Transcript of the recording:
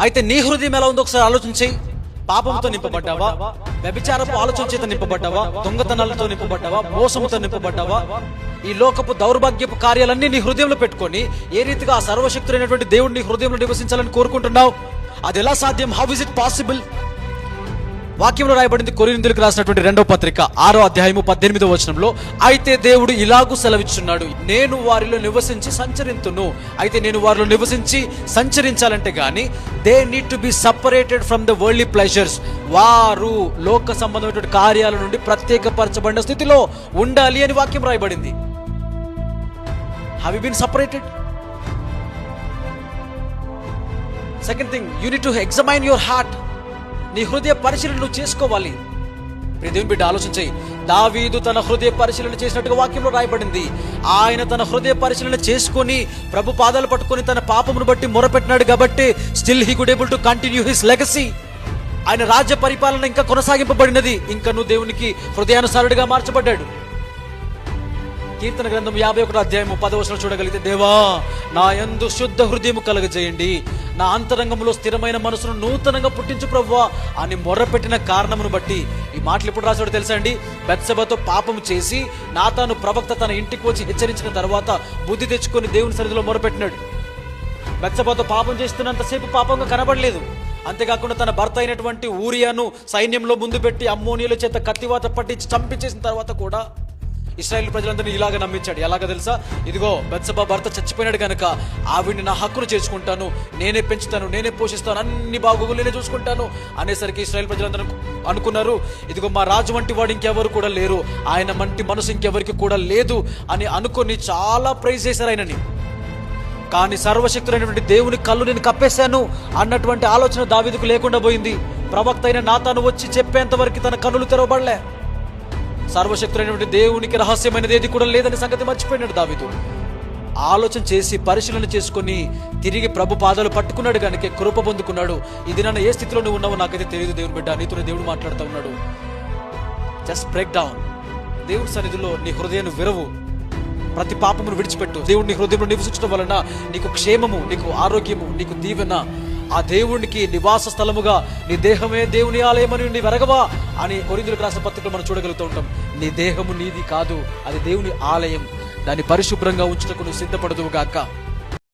అయితే నీ హృదయం ఎలా ఉందో ఒకసారి ఆలోచించి. పాపంతో నింపబడ్డావా? వ్యభిచారపు ఆలోచన చేత నింపబడ్డావా? దొంగతనాలతో నింపబడ్డావా? మోసంతో నింపబడ్డావా? ఈ లోకపు దౌర్భాగ్యపు కార్యాలన్నీ నీ హృదయంలో పెట్టుకొని ఏ రీతిగా ఆ సర్వశక్తుడైనటువంటి దేవుడు నీ హృదయంలో నివసించాలని కోరుకుంటున్నావు? అది ఎలా సాధ్యం? How is it possible? వాక్యంలో రాయబడింది కొరింథీయులకు రాసినటువంటి 2వ పత్రిక 6వ అధ్యాయము 18వ వచనంలో, అయితే దేవుడు ఇలాగూ సెలవిచ్చున్నాడు, నేను వారిలో నివసించి సంచరింతును. అయితే నేను వారిలో నివసించి సంచరించాలంటే గాని they need to be separated from the worldly pleasures. వారు లోక సంబంధమైనటువంటి కార్యాల నుండి ప్రత్యేకపరచబడిన స్థితిలో ఉండాలి అని వాక్యం రాయబడింది. Have you been separated? Second thing, you need to examine your heart. నీ హృదయ పరిశీలన నువ్వు చేసుకోవాలి. దేవుని బిడ్డ ఆలోచించాయి. దావీదు తన హృదయ పరిశీలన చేసినట్టుగా వాక్యంలో రాయబడింది. ఆయన తన హృదయ పరిశీలన చేసుకొని ప్రభు పాదాలు పట్టుకొని తన పాపమును బట్టి మొరపెట్టినాడు కాబట్టి still he could able to continue his legacy. ఆయన రాజ్య పరిపాలన ఇంకా కొనసాగింపబడినది. ఇంకా నువ్వు దేవునికి హృదయానుసారుడిగా మార్చబడ్డాడు. కీర్తన గ్రంథం 51వ అధ్యాయము 10వ వచనం చూడగలిగితే, దేవా నా యందు శుద్ధ హృదయము కలుగజేయండి, నా అంతరంగంలో స్థిరమైన మనసును నూతనంగా పుట్టించు ప్రభువా అని మొర్రపెట్టిన కారణమును బట్టి. ఈ మాటలు ఎప్పుడు రాశాడో తెలుసా అండి? బెత్షెబతో పాపము చేసి నాతాను ప్రవక్త తన ఇంటికి వచ్చి హెచ్చరించిన తర్వాత బుద్ధి తెచ్చుకొని దేవుని సన్నిధిలో మొరపెట్టినాడు. బెత్షెబతో పాపం చేస్తున్నంతసేపు పాపంగా కనబడలేదు. అంతేకాకుండా తన భర్త అయినటువంటి ఊరియాను సైన్యంలో ముందు పెట్టి అమ్మోనీయుల చేత కత్తివాత పట్టించి చంపించేసిన తర్వాత కూడా ఇశ్రాయేలు ప్రజలందరినీ ఇలాగ నమ్మించాడు. ఎలాగ తెలుసా? ఇదిగో బెత్షెబా భర్త చచ్చిపోయినాడు కనుక ఆవిడ్ని నా హక్కును చేసుకుంటాను, నేనే పెంచుతాను, నేనే పోషిస్తాను, అన్ని బాగోగులు నేనే చూసుకుంటాను అనేసరికి ఇశ్రాయేలు ప్రజలందరూ అనుకున్నారు, ఇదిగో మా రాజు వంటి వాడు ఇంకెవరు కూడా లేరు, ఆయన వంటి మనసు ఇంకెవరికి కూడా లేదు అని అనుకొని చాలా ప్రైజ్ చేశారు ఆయనని. కానీ సర్వశక్తుడైనటువంటి దేవుని కళ్ళు నేను కప్పేశాను అన్నటువంటి ఆలోచన దావీదుకు లేకుండా పోయింది. ప్రవక్త అయిన నాతాను వచ్చి చెప్పేంత వరకు తన కన్నులు తెరవబడలే. సర్వశక్తుడైనటువంటి దేవునికి రహస్యమైనది ఏది కూడా లేదని సంగతి మర్చిపోయినాడు దావీదు. ఆలోచన చేసి పరిశీలన చేసుకుని తిరిగి ప్రభు పాదాలు పట్టుకున్నాడు కనుక కృప పొందుకున్నాడు. ఇది నన్ను ఏ స్థితిలో నువ్వు ఉన్నావో నాకైతే తెలియదు దేవుని బిడ్డ. నీతో దేవుడు మాట్లాడుతూ ఉన్నాడు. Just break down. దేవుడి సన్నిధిలో నీ హృదయాన్ని విరవు. ప్రతి పాపమును విడిచిపెట్టు. దేవుడిని హృదయంలో నివసించడం వలన నీకు క్షేమము, నీకు ఆరోగ్యము, నీకు దీవెన. ఆ దేవునికి నివాస స్థలముగా నీ దేహమే దేవుని ఆలయమని నీ వెరగవా అని కొరింథీయులకు రాసిన పత్రికలో మనం చూడగలుగుతూ ఉంటాం. నీ దేహము నీది కాదు, అది దేవుని ఆలయం. దాన్ని పరిశుభ్రంగా ఉంచుటకు నువ్వు సిద్ధపడదువు గాక.